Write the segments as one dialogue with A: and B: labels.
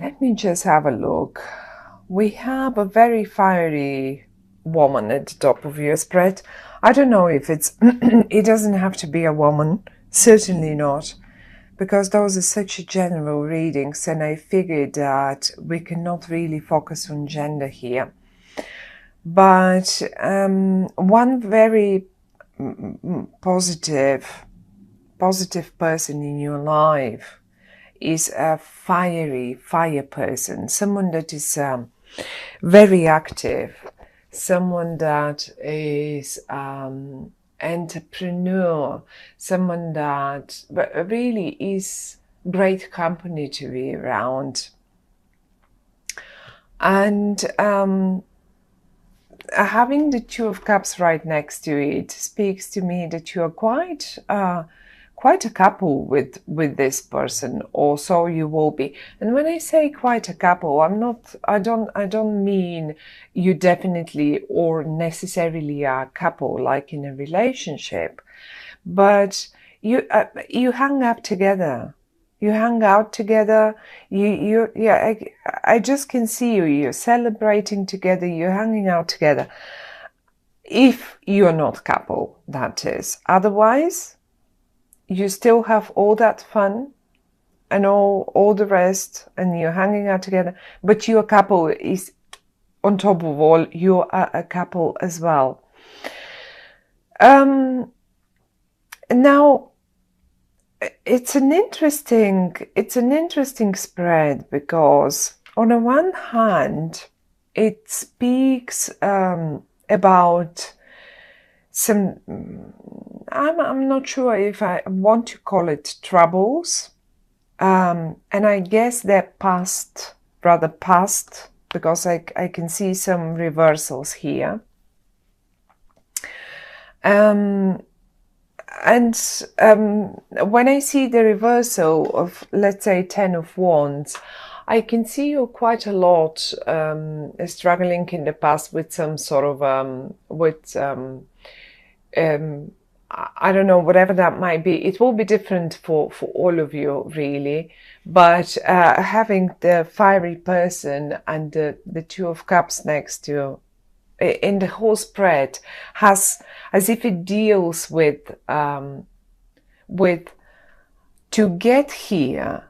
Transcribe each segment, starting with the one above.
A: Let me just have a look. We have a very fiery woman at the top of your spread. I don't know if it's, it doesn't have to be a woman, certainly not, because those are such general readings, and I figured that we cannot really focus on gender here. But one very positive person in your life is a fire person, someone that is very active, someone that is entrepreneur, someone that really is great company to be around. And having the Two of Cups right next to it speaks to me that you are quite a couple with this person, or so you will be. And when I say quite a couple, I don't mean you definitely or necessarily are a couple like in a relationship, but you hang up together. You hang out together. I just can see you. You're celebrating together. You're hanging out together. If you're not couple, that is. Otherwise, you still have all that fun and all the rest, and you're hanging out together. But your couple is, on top of all, you are a couple as well. Now, it's an interesting spread, because on the one hand it speaks about some, I'm not sure if I want to call it troubles, and I guess they're rather past, because I can see some reversals here. And when I see the reversal of, let's say, Ten of Wands, I can see you quite a lot struggling in the past with some sort of I don't know, whatever that might be. It will be different for all of you, really. But having the fiery person and the Two of Cups next to in the whole spread has, as if it deals with to get here,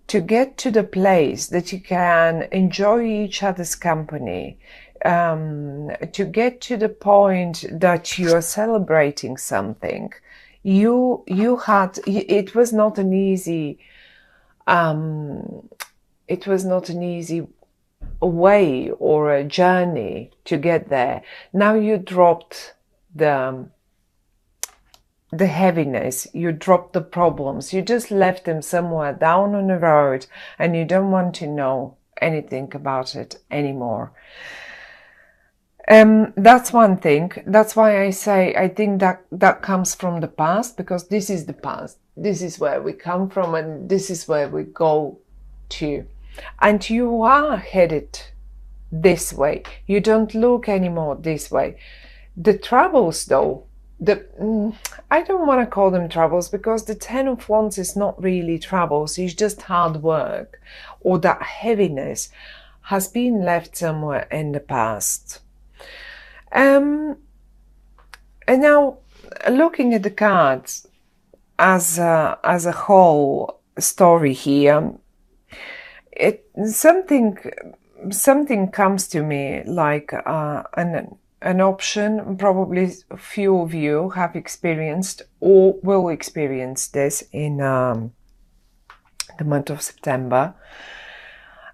A: to get to the place that you can enjoy each other's company, to get to the point that you are celebrating something. It was not an easy way or a journey to get there. Now you dropped the heaviness, you dropped the problems, you just left them somewhere down on the road, and you don't want to know anything about it anymore. That's one thing. That's why I say I think that comes from the past, because this is the past. This is where we come from, and this is where we go to. And you are headed this way. You don't look anymore this way. The troubles, though, I don't want to call them troubles, because the Ten of Wands is not really troubles. It's just hard work, or that heaviness has been left somewhere in the past. And now, looking at the cards as a whole story here, something comes to me like an option. Probably a few of you have experienced or will experience this in the month of September.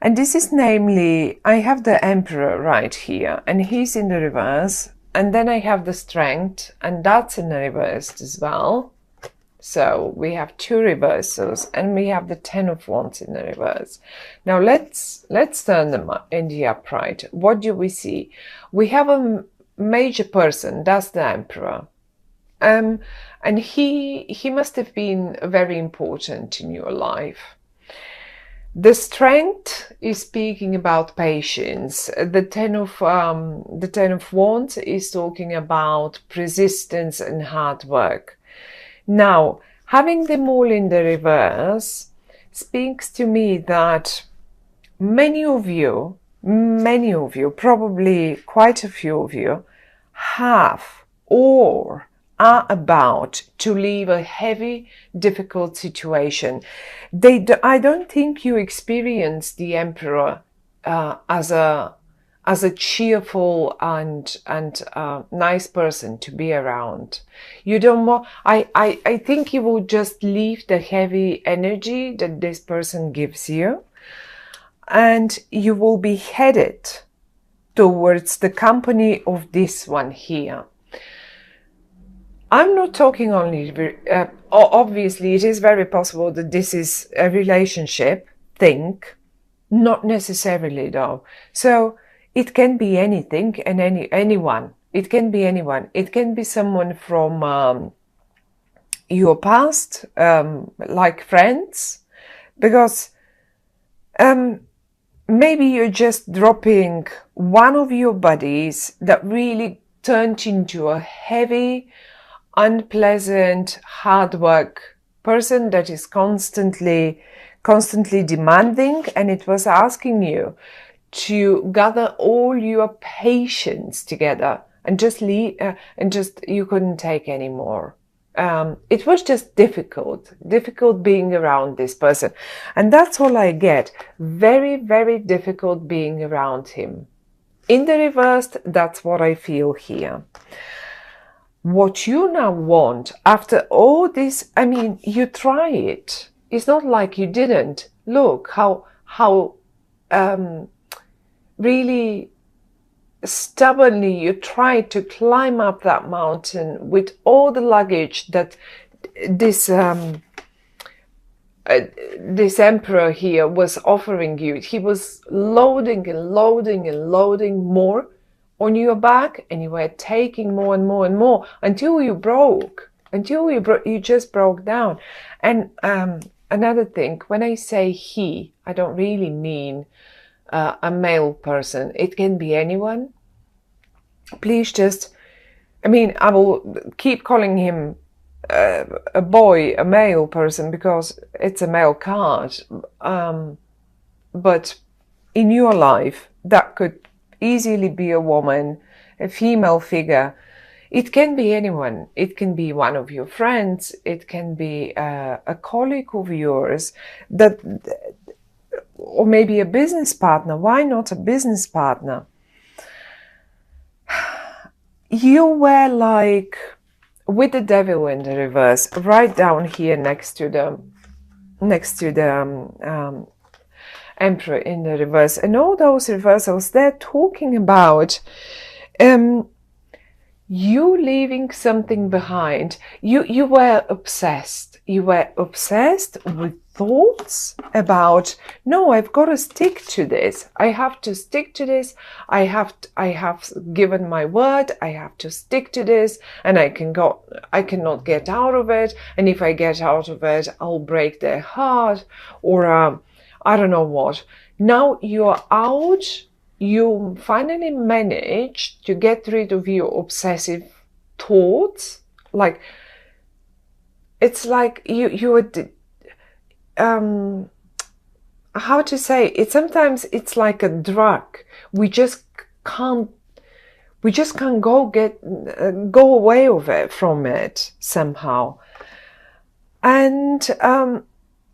A: And this is namely, I have the Emperor right here, and he's in the reverse. And then I have the Strength, and that's in the reverse as well. So we have two reversals, and we have the Ten of Wands in the reverse. Now let's turn them in the upright. What do we see? We have a major person, that's the Emperor. And he must have been very important in your life. The Strength is speaking about patience. The Ten of Wands is talking about persistence and hard work. Now, having them all in the reverse speaks to me that many of you, probably quite a few of you, have or are about to leave a heavy, difficult situation. I don't think you experience the Emperor as a cheerful and nice person to be around. You don't want. I think you will just leave the heavy energy that this person gives you, and you will be headed towards the company of this one here. I'm not talking only, obviously it is very possible that this is a relationship thing, not necessarily though. So it can be anything and anyone. It can be anyone. It can be someone from your past, like friends, because maybe you're just dropping one of your buddies that really turned into a heavy, unpleasant, hard work person that is constantly demanding, and it was asking you to gather all your patience together and just leave, and just you couldn't take anymore. It was just difficult being around this person, and that's all I get. Very, very difficult being around him. In the reversed, that's what I feel here. What you now want after all this, I mean, you try it. It's not like you didn't. Look how really stubbornly you tried to climb up that mountain with all the luggage that this this emperor here was offering you. He was loading and loading and loading more on your back, and you were taking more and more and more until you broke, you just broke down. And another thing, when I say he, I don't really mean a male person. It can be anyone. Please just, I mean, I will keep calling him a boy, a male person, because it's a male card. But in your life, that could easily be a woman, a female figure. It can be anyone. It can be one of your friends. It can be a colleague of yours, that, or maybe a business partner. Why not a business partner? You were like with the devil in the reverse, right down here next to the emperor in the reverse, and all those reversals, they're talking about you leaving something behind. You were obsessed. You were obsessed with thoughts about, no, I've got to stick to this. I have to stick to this. I have given my word. I have to stick to this, and I cannot get out of it. And if I get out of it, I'll break their heart, or I don't know what. Now you're out. You finally managed to get rid of your obsessive thoughts. Like, it's like you were, how to say it? Sometimes it's like a drug. We just can't go away with it, from it somehow. And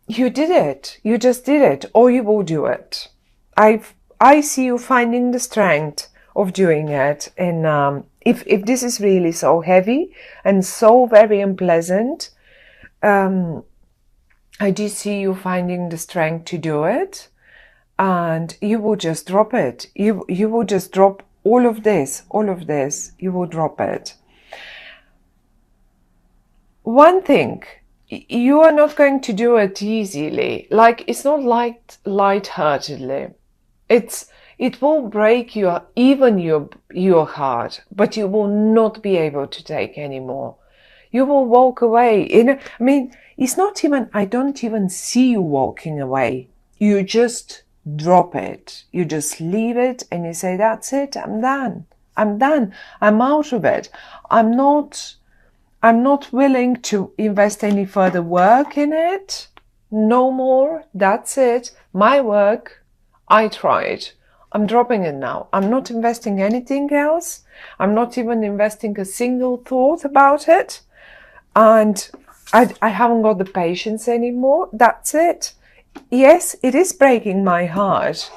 A: you did it. You just did it, or you will do it. I see you finding the strength of doing it. And if this is really so heavy and so very unpleasant, I do see you finding the strength to do it, and you will just drop it. You will just drop all of this. You will drop it. One thing, you are not going to do it easily. Like, it's not light-heartedly. It will break your heart, but you will not be able to take anymore. You will walk away. I mean, it's not even, I don't even see you walking away. You just drop it. You just leave it, and you say, that's it. I'm done. I'm out of it. I'm not willing to invest any further work in it. No more. That's it. My work. I tried. I'm dropping it now. I'm not investing anything else. I'm not even investing a single thought about it. And I haven't got the patience anymore. That's it. Yes, it is breaking my heart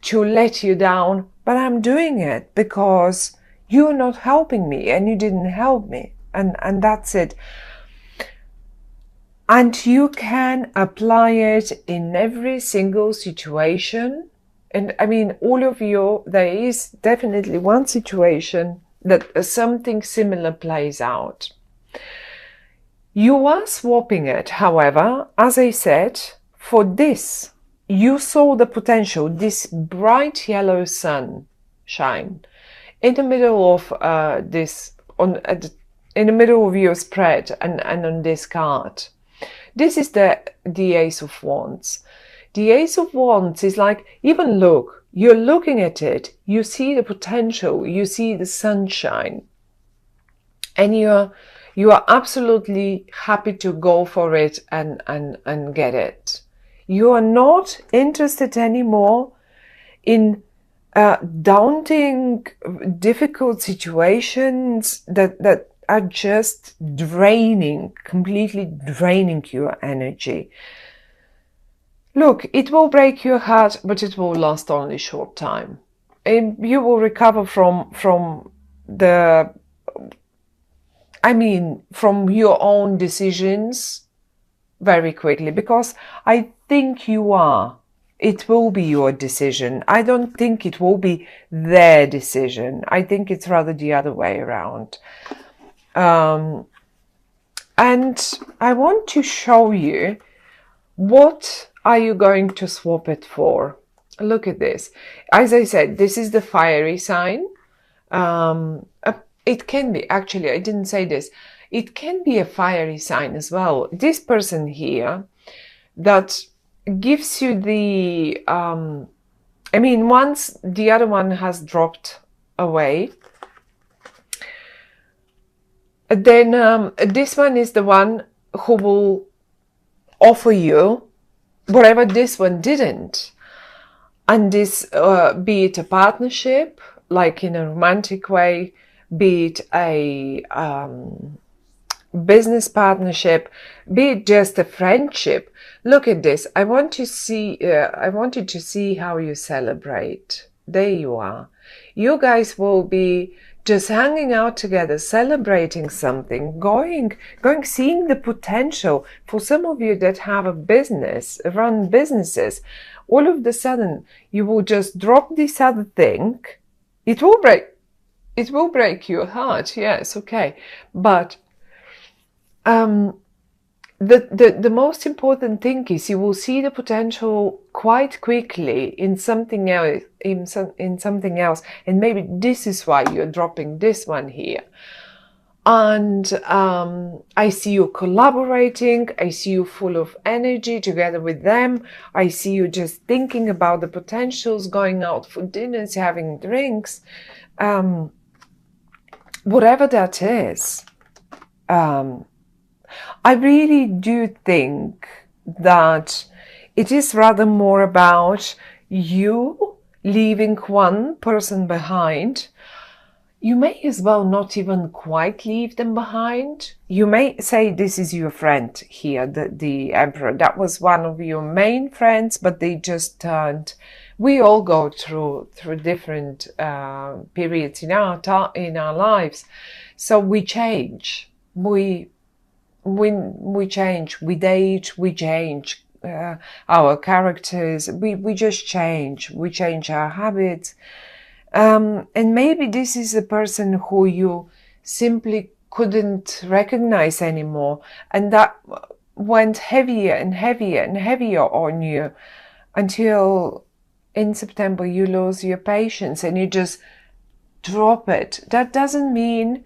A: to let you down, but I'm doing it because you're not helping me and you didn't help me. And that's it. And you can apply it in every single situation. And I mean, all of you, there is definitely one situation that something similar plays out. You are swapping it, however, as I said, for this. You saw the potential, this bright yellow sun shine in the middle of in the middle of your spread and on this card. This is the Ace of Wands. The Ace of Wands is like, even look, you're looking at it, you see the potential, you see the sunshine, and you are absolutely happy to go for it and get it. You are not interested anymore in daunting, difficult situations that are just draining, completely draining your energy. Look, it will break your heart, but it will last only a short time. And you will recover from your own decisions very quickly, because I think you are. It will be your decision. I don't think it will be their decision. I think it's rather the other way around. And I want to show you, what are you going to swap it for? Look at this. As I said, this is the fiery sign. It can be, actually, I didn't say this. It can be a fiery sign as well. This person here that gives you the, once the other one has dropped away, then this one is the one who will offer you whatever this one didn't. And this, be it a partnership, like in a romantic way, be it a business partnership, be it just a friendship. Look at this. I wanted to see how you celebrate. There you are. You guys will be just hanging out together, celebrating something, seeing the potential. For some of you that have a business, run businesses, all of a sudden you will just drop this other thing. It will break your heart, yes, okay. But the most important thing is you will see the potential quite quickly in something else, and maybe this is why you're dropping this one here. And I see you collaborating, I see you full of energy together with them, I see you just thinking about the potentials, going out for dinners, having drinks, whatever that is. I really do think that it is rather more about you leaving one person behind. You may as well not even quite leave them behind. You may say this is your friend here, the Emperor. That was one of your main friends, but they just turned. We all go through different periods in our lives, so we change. We change. We date. We change our characters. We just change. We change our habits. And maybe this is a person who you simply couldn't recognize anymore, and that went heavier and heavier and heavier on you until in September you lose your patience and you just drop it. That doesn't mean,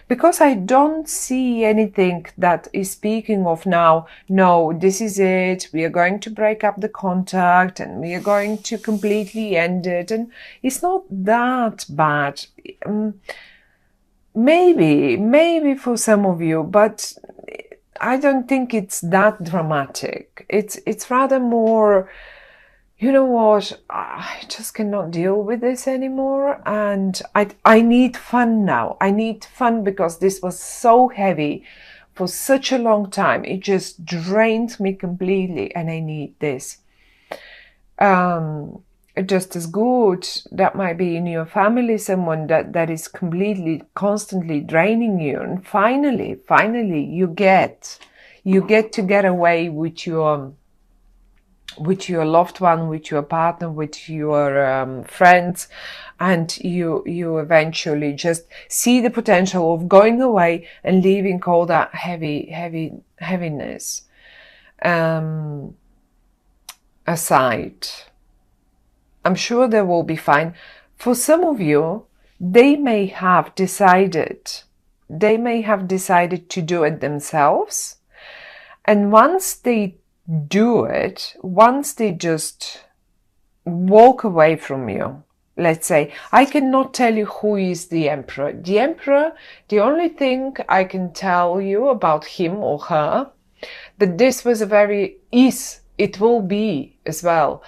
A: because I don't see anything that is speaking of now, no, this is it, we are going to break up the contact and we are going to completely end it, and it's not that bad. Maybe for some of you, but I don't think it's that dramatic. It's rather more you know what, I just cannot deal with this anymore, and I need fun now. I need fun because this was so heavy for such a long time. It just drained me completely, and I need this. Just as good, that might be in your family someone that is completely, constantly draining you, and finally you get to get away with your loved one, with your partner, with your friends, and you eventually just see the potential of going away and leaving all that heaviness aside. I'm sure they will be fine. For some of you, they may have decided to do it themselves, and once they do it, once they just walk away from you, let's say, I cannot tell you who is the emperor. The emperor, the only thing I can tell you about him or her, that this was it will be as well,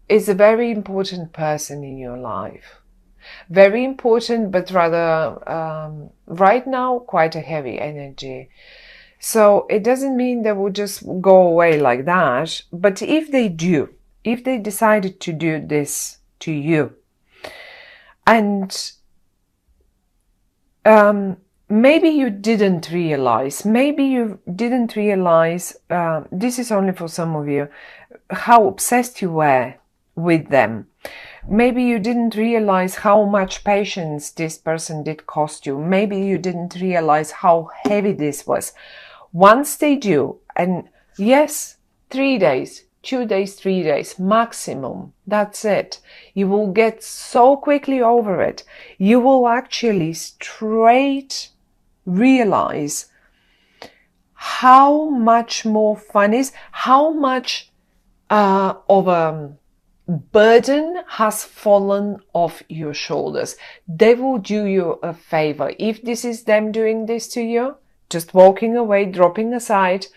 A: is a very important person in your life. Very important, but rather, right now, quite a heavy energy. So it doesn't mean they will just go away like that. But if they do, if they decided to do this to you, and maybe you didn't realize, this is only for some of you, how obsessed you were with them. Maybe you didn't realize how much patience this person did cost you. Maybe you didn't realize how heavy this was. Once they do, and yes, 3 days, 2 days, 3 days maximum, that's it. You will get so quickly over it. You will actually straight realize how much more fun is, how much of a burden has fallen off your shoulders. They will do you a favor. If this is them doing this to you, just walking away, dropping aside,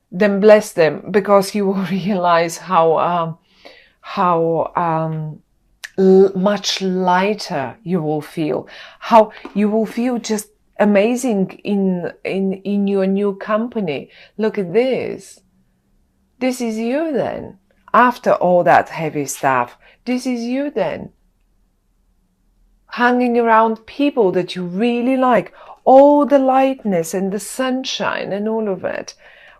A: then bless them, because you will realize how much lighter you will feel, how you will feel just amazing in your new company. Look at this. This is you then. After all that heavy stuff, this is you then. Hanging around people that you really like, all the lightness and the sunshine and all of it.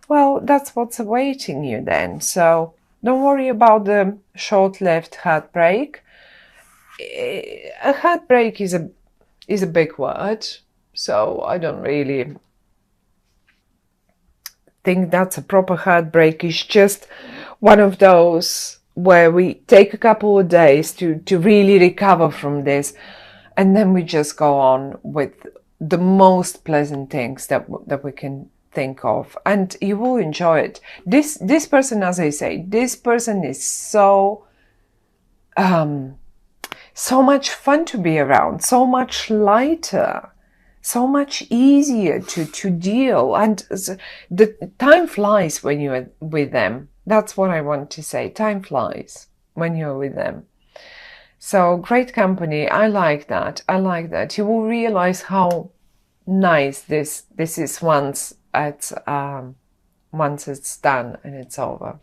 A: Well, that's what's awaiting you then. So don't worry about the short-lived heartbreak. A heartbreak is a big word, so I don't really think that's a proper heartbreak. It's just one of those where we take a couple of days to really recover from this, and then we just go on with the most pleasant things that we can think of, and you will enjoy it. This person, as I say, this person is so much fun to be around, so much lighter, so much easier to deal, and the time flies when you're with them. That's what I want to say. Time flies when you're with them. So great company. I like that. You will realize how nice this is once it's done and it's over.